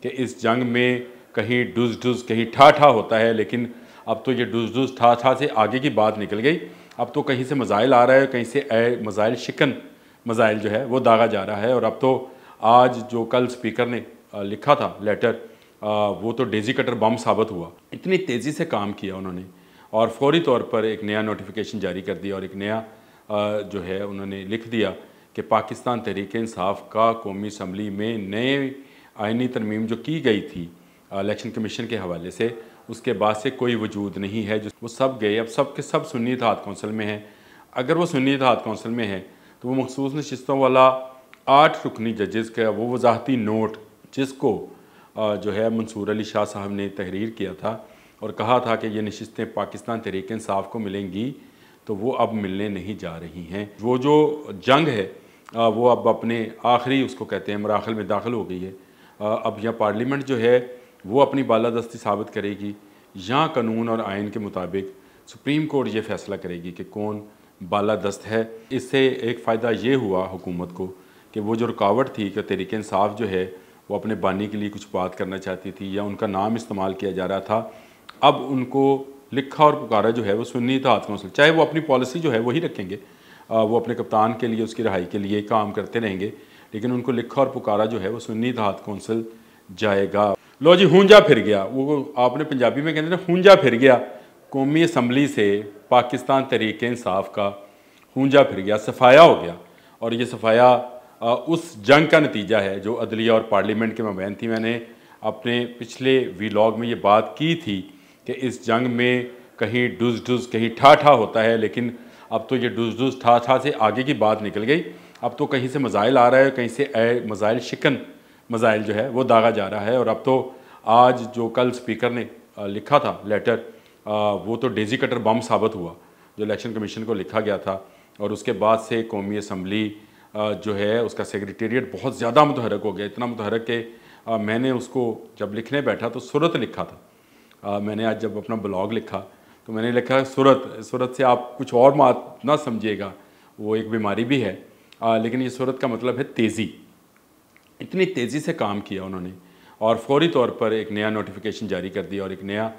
कि इस जंग में कहीं डुज डुज कहीं ठा ठा होता है, लेकिन अब तो ये डुज डुज ठा ठा से आगे की बात निकल गई। अब तो कहीं से मज़ाइल आ रहा है, कहीं से मज़ाइल शिकन मज़ाइल जो है वो दागा जा रहा है। और अब तो आज जो कल स्पीकर ने लिखा था लेटर, वो तो डेजी कटर बम साबित हुआ। इतनी तेज़ी से काम किया उन्होंने और फौरी तौर पर एक नया नोटिफिकेशन जारी कर दिया और एक नया जो है उन्होंने लिख दिया कि पाकिस्तान तहरीक इंसाफ का कौमी असम्बली में नए आइनी तरमीम जो की गई थी इलेक्शन कमीशन के हवाले से, उसके बाद से कोई वजूद नहीं है। जो वो सब गए, अब सब के सब सुन्नी इत्तेहाद कौंसिल में हैं। अगर वो सुन्नी इत्तेहाद कौंसिल में हैं तो वो मखसूस नशिस्तों वाला 8 रुकनी जजेज़ का वो वजाहती नोट, जिसको जो है मंसूर अली शाह साहब ने तहरीर किया था और कहा था कि ये नशिस्तें पाकिस्तान तहरीक इंसाफ को मिलेंगी, तो वो अब मिलने नहीं जा रही हैं। वो जो जंग है वो अब अपने आखिरी उसको कहते हैं मराहल में दाखिल हो गई है। अब यह पार्लियामेंट जो है वो अपनी बालादस्ती साबित करेगी, या कानून और आइन के मुताबिक सुप्रीम कोर्ट ये फैसला करेगी कि कौन बालादस्त है। इससे एक फ़ायदा ये हुआ हुकूमत को कि वो जो रुकावट थी कि तहरीक इंसाफ जो है वो अपने बानी के लिए कुछ बात करना चाहती थी या उनका नाम इस्तेमाल किया जा रहा था, अब उनको लिखा और पुकारा जो है वो सुन्नी इत्तेहाद कौंसिल, चाहे वो अपनी पॉलिसी जो है वही रखेंगे, वो अपने कप्तान के लिए उसकी रहाई के लिए काम करते रहेंगे, लेकिन उनको लिखा और पुकारा जो है वो सुन्नी इत्तेहाद कौंसिल जाएगा। लो जी, हूंजा फिर गया, वो आपने पंजाबी में कहते हैं ना, हूंजा फिर गया। कौमी असम्बली से पाकिस्तान तहरीक इंसाफ का हूंजा फिर गया, सफाया हो गया। और ये सफाया उस जंग का नतीजा है जो अदलिया और पार्लियामेंट के माबैन थी। मैंने अपने पिछले वीलॉग में ये बात की थी कि इस जंग में कहीं डुज डुज कहीं ठा ठा होता है, लेकिन अब तो ये डुज डुज ठा ठा से आगे की बात निकल गई। अब तो कहीं से मज़ाइल आ रहा है, कहीं से मज़ाइल शिकन मज़ाइल जो है वो दागा जा रहा है। और अब तो आज जो कल स्पीकर ने लिखा था लेटर, वो तो डेजी कटर बम साबित हुआ जो इलेक्शन कमीशन को लिखा गया था। और उसके बाद से कौमी असम्बली जो है उसका सेक्रेटेरिएट बहुत ज़्यादा मुतहरक हो गया, इतना मुतहरक कि मैंने उसको जब लिखने बैठा तो सूरत लिखा था। मैंने आज जब अपना ब्लॉग लिखा तो मैंने लिखा सूरत से आप कुछ और बात ना समझिएगा, वो एक बीमारी भी है, लेकिन ये सूरत का मतलब है तेज़ी। इतनी तेज़ी से काम किया उन्होंने और फौरी तौर पर एक नया नोटिफिकेशन जारी कर दिया और एक नया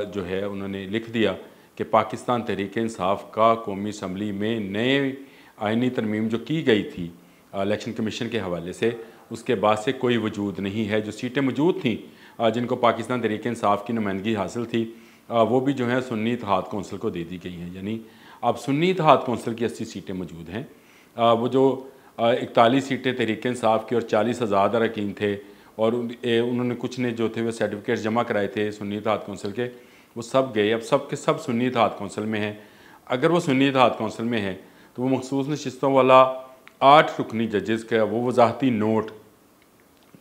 जो है उन्होंने लिख दिया कि पाकिस्तान तहरीक इंसाफ का कौमी असम्बली में नए आइनी तरमीम जो की गई थी इलेक्शन कमीशन के हवाले से, उसके बाद से कोई वजूद नहीं है। जो सीटें मौजूद थीं जिनको पाकिस्तान तहरीक इंसाफ की नुमाइंदगी हासिल थी, वो भी जो है सुन्नी इत्तेहाद कौंसिल को दे दी गई हैं। यानी अब सुन्नी इत्तेहाद कौंसिल की 80 सीटें मौजूद हैं। वो जो 41 सीटें तहरीक इंसाफ की और 40,000 अरकान थे, और उन्होंने कुछ ने जो थे वो सर्टिफिकेट जमा कराए थे सुन्नी इत्तेहाद कौंसिल के, वो सब गए। अब सब के सब सुन्नी इत्तेहाद कौंसिल में हैं। अगर वो सुन्नी इत्तेहाद कौंसिल में हैं तो वो मखसूस नशिस्तों वाला 8 रुकनी जजेज़ का वो वजाहती नोट,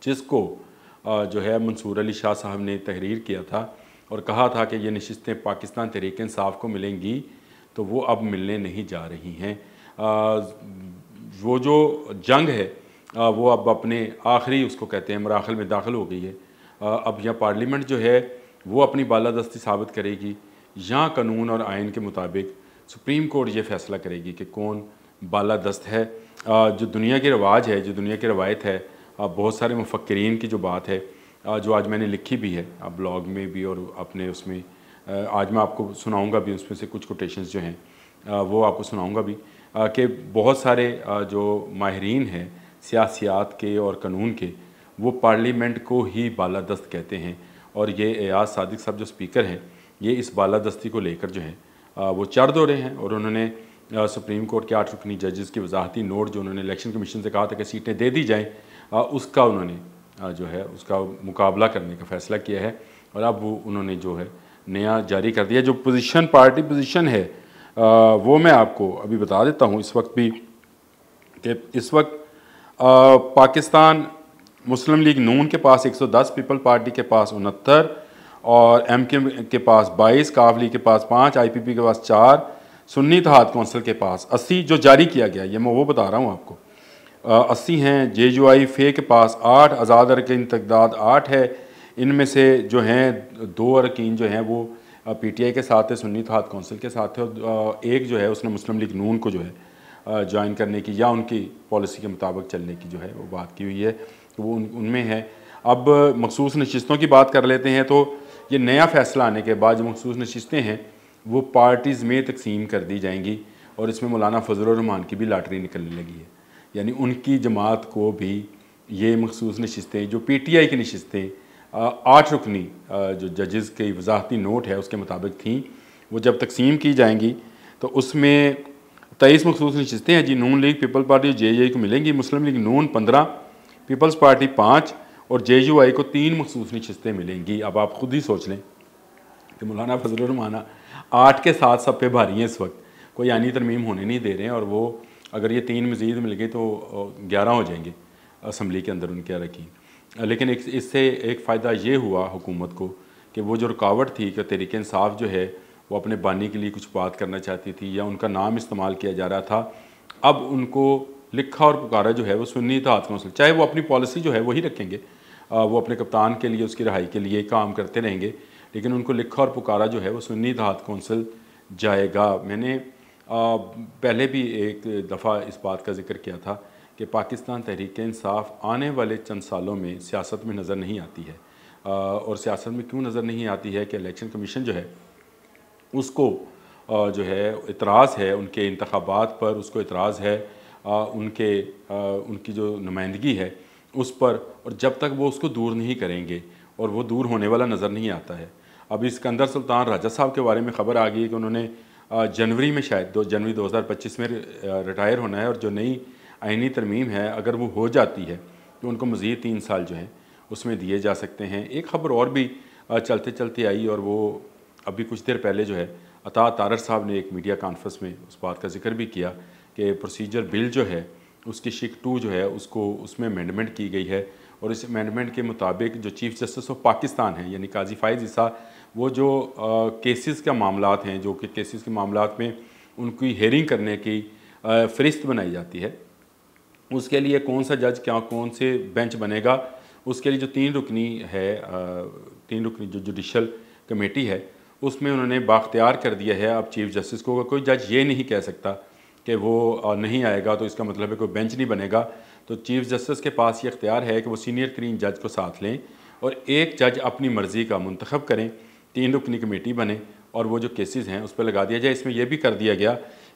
जिसको जो है मंसूर अली शाह साहब ने तहरीर किया था और कहा था कि ये नशिस्तें पाकिस्तान तहरीक इंसाफ को मिलेंगी, तो वो अब मिलने नहीं जा रही हैं। वो जो जंग है वो अब अपने आखिरी उसको कहते हैं मराहल में दाखिल हो गई है। अब यह पार्लियामेंट जो है वो अपनी बालादस्ती साबित करेगी, या कानून और आइन के मुताबिक सुप्रीम कोर्ट ये फैसला करेगी कि कौन बालादस्त है। जो दुनिया के रवाज है, जो दुनिया की रवायत है, बहुत सारे मुफक्किरीन की जो बात है, जो आज मैंने लिखी भी है ब्लॉग में भी और अपने उसमें, आज मैं आपको सुनाऊंगा भी, उसमें से कुछ कोटेशंस जो हैं वो आपको सुनाऊंगा भी, कि बहुत सारे जो माहिरीन हैं सियासियात के और कानून के, वो पार्लियामेंट को ही बालादस्त कहते हैं। और ये एयाज सादिक साहब जो स्पीकर हैं, ये इस बालादस्ती को लेकर जो है वो चढ़ दौड़े हैं। और उन्होंने सुप्रीम कोर्ट के 8 रुकनी जजेस की वजाहती नोट जो उन्होंने इलेक्शन कमीशन से कहा था कि सीटें दे दी जाएँ, उसका उन्होंने जो है उसका मुकाबला करने का फ़ैसला किया है। और अब वो उन्होंने जो है नया जारी कर दिया। जो पोजीशन पार्टी पोजीशन है वो मैं आपको अभी बता देता हूँ इस वक्त भी, कि इस वक्त पाकिस्तान मुस्लिम लीग नून के पास 110, पीपल पार्टी के पास 69, और एमके के पास 22, काफ लीग के पास 5, आईपीपी के पास 4, सुन्नी इत्तेहाद कौंसिल के पास 80 जो जारी किया गया, ये मैं वो बता रहा हूँ आपको, 80 हैं। जेयूआई फे के पास 8, आज़ाद अरकान तकदाद 8 है। इनमें से जो हैं 2 अरकान जो हैं वो पीटीआई के साथ है, सुन्नी इत्तेहाद कौंसिल के साथ है, और एक जो है उसने मुस्लिम लीग नून को जो है ज्वाइन करने की या उनकी पॉलिसी के मुताबिक चलने की जो है वो बात की हुई है, तो वो उनमें है। अब मखसूस नशिस्तों की बात कर लेते हैं। तो ये नया फ़ैसला आने के बाद जो मखसूस नशिस्तें हैं वो पार्टीज़ में तकसीम कर दी जाएंगी और इसमें मौलाना फजल रहमान की भी लॉटरी निकलने लगी है। यानी उनकी जमात को भी ये मखसूस नशिस्तें जो PTI की नशिस्तें 8 रुकनी जो जजेस के वजाहती नोट है उसके मुताबिक थी, वो जब तकसीम की जाएंगी तो उसमें 23 मखसूस नशिस्तें हैं जी। नून लीग, पीपल पार्टी, JUI को मिलेंगी। मुस्लिम लीग नून 15, पीपल्स पार्टी 5 और JUI को 3 मखसूस नशिस्तें मिलेंगी। अब आप खुद ही सोच लें कि मौलाना फजल रहमान 8 के साथ सब पे भारी हैं इस वक्त, कोई आनी तरमीम होने नहीं दे रहे हैं, और वो अगर ये 3 मज़ीद मिल गई तो 11 हो जाएंगे असम्बली के अंदर उनके अरकान। लेकिन इससे एक फ़ायदा ये हुआ हुकूमत को कि वो जो रुकावट थी कि तहरीक इंसाफ जो है वो अपने बानी के लिए कुछ बात करना चाहती थी या उनका नाम इस्तेमाल किया जा रहा था, अब उनको लिखा और पुकारा जो है वो सुन्नी इत्तेहाद कौंसिल, चाहे वो अपनी पॉलिसी जो है वही रखेंगे, वो अपने कप्तान के लिए उसकी रहाई के लिए काम करते रहेंगे, लेकिन उनको लिखा और पुकारा जो है वो सुन्नी इत्तेहाद कौंसिल जाएगा। मैंने पहले भी एक दफ़ा इस बात का जिक्र किया था कि पाकिस्तान तहरीक इंसाफ आने वाले चंद सालों में सियासत में नज़र नहीं आती है, और सियासत में क्यों नज़र नहीं आती है कि इलेक्शन कमीशन जो है उसको जो है इतराज़ है उनके इंतखाबात पर, उसको इतराज़ है उनकी जो नुमाइंदगी है उस पर, और जब तक वो उसको दूर नहीं करेंगे और वो दूर होने वाला नज़र नहीं आता है। अभी सिकंदर सुल्तान राजा साहब के बारे में ख़बर आ गई है कि उन्होंने जनवरी में शायद 2 जनवरी 2025 में रिटायर होना है, और जो नई आइनी तरमीम है अगर वो हो जाती है तो उनको मज़ीद 3 साल जो हैं उसमें दिए जा सकते हैं। एक ख़बर और भी चलते चलते आई, और वो अभी कुछ देर पहले जो है अता तारर साहब ने एक मीडिया कॉन्फ्रेंस में उस बात का जिक्र भी किया कि प्रोसीजर बिल जो है उसकी शिक 2 जो है उसको उसमें अमेंडमेंट की गई है, और इस अमेंडमेंट के मुताबिक जो चीफ़ जस्टिस ऑफ पाकिस्तान हैं यानी काजी फ़ाइज़ ईसा, वो जो केसेस का मामलात हैं, जो कि केसेस के मामलात में उनकी हेयरिंग करने की फ़रिस्त बनाई जाती है, उसके लिए कौन सा जज क्या कौन से बेंच बनेगा, उसके लिए जो 3 रुकनी है 3 रुकनी जो जुडिशल कमेटी है उसमें उन्होंने बाख्तियार कर दिया है अब चीफ़ जस्टिस को। कोई जज ये नहीं कह सकता कि वो नहीं आएगा तो इसका मतलब है कोई बेंच नहीं बनेगा। तो चीफ़ जस्टिस के पास ये इख्तियार है कि वो सीनियर तरीन जज को साथ लें और एक जज अपनी मर्ज़ी का मुंतखब करें, 3 रुकनी कमेटी बने और वो जो केसेस हैं उस पर लगा दिया जाए। इसमें यह भी कर दिया गया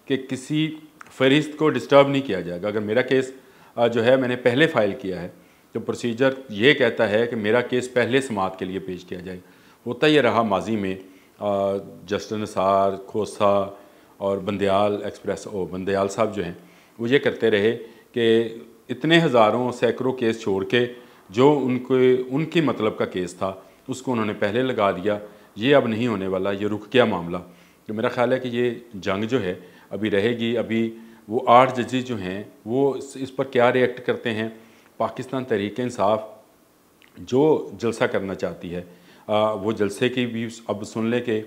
कि किसी फ़रिश्त को डिस्टर्ब नहीं किया जाएगा। अगर मेरा केस जो है मैंने पहले फ़ाइल किया है तो प्रोसीजर ये कहता है कि मेरा केस पहले समाअत के लिए पेश किया जाए। होता ये रहा माजी में जस्टिस निसार, खोसा और बंदयाल एक्सप्रेस बंदयाल साहब जो हैं वो ये करते रहे कि इतने हज़ारों सैकड़ों केस छोड़ के जो उनकी मतलब का केस था उसको उन्होंने पहले लगा दिया। ये अब नहीं होने वाला, ये रुक गया मामला। तो मेरा ख़्याल है कि ये जंग जो है अभी रहेगी। अभी वो 8 जजेस जो हैं वो इस पर क्या रिएक्ट करते हैं। पाकिस्तान तहरीक इंसाफ जो जलसा करना चाहती है वो जलसे की भी अब सुन ले कि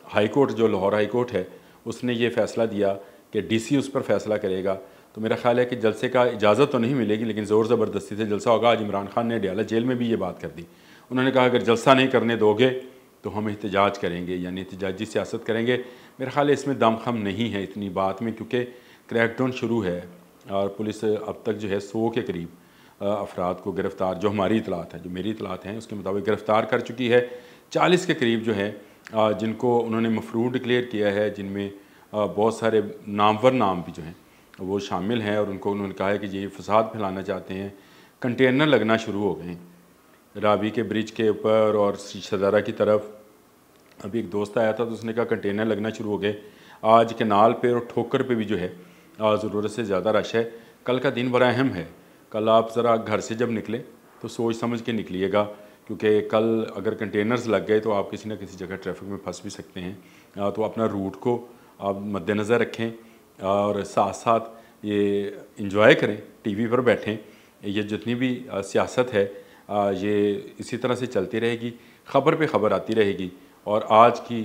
हाई कोर्ट जो लाहौर हाई कोर्ट है उसने ये फ़ैसला दिया कि DC उस पर फैसला करेगा। तो मेरा ख़्याल है कि जलसे का इजाज़त तो नहीं मिलेगी लेकिन ज़ोर ज़बरदस्ती से जलसा होगा। आज इमरान खान ने डियाला जेल में भी ये बात कर दी। उन्होंने कहा अगर जलसा नहीं करने दोगे तो हम एहतजाज करेंगे, यानी एहतजाजी सियासत करेंगे। मेरा ख़्याल है इसमें दमखम नहीं है इतनी बात में, क्योंकि क्रैकडाउन शुरू है और पुलिस अब तक जो है 100 के करीब अफराद को गिरफ़्तार, जो हमारी इतलात है, जो मेरी इतलात हैं उसके मुताबिक गिरफ़्तार कर चुकी है। 40 के करीब जो है जिनको उन्होंने मफरूर डिक्लेयर किया है, जिनमें बहुत सारे नामवर नाम भी जो हैं वो शामिल हैं और उनको उन्होंने कहा है कि ये फसाद फैलाना चाहते हैं। कंटेनर लगना शुरू हो गए हैं रावी के ब्रिज के ऊपर और शदारा की तरफ। अभी एक दोस्त आया था तो उसने कहा कंटेनर लगना शुरू हो गए। आज केनाल पे और ठोकर पे भी जो है ज़रूरत से ज़्यादा रश है। कल का दिन बड़ा अहम है। कल आप ज़रा घर से जब निकलें तो सोच समझ के निकलिएगा, क्योंकि कल अगर कंटेनर्स लग गए तो आप किसी न किसी जगह ट्रैफिक में फंस भी सकते हैं। तो अपना रूट को आप मद्देनज़र रखें और साथ साथ ये इंजॉय करें, TV पर बैठें। ये जितनी भी सियासत है ये इसी तरह से चलती रहेगी, ख़बर पे ख़बर आती रहेगी। और आज की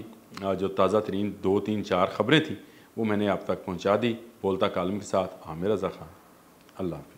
जो ताज़ा तरीन 2, 3, 4 ख़बरें थी वो मैंने आप तक पहुँचा दी। बोलता कालम के साथ आमिर रज़ा खान। अल्लाह।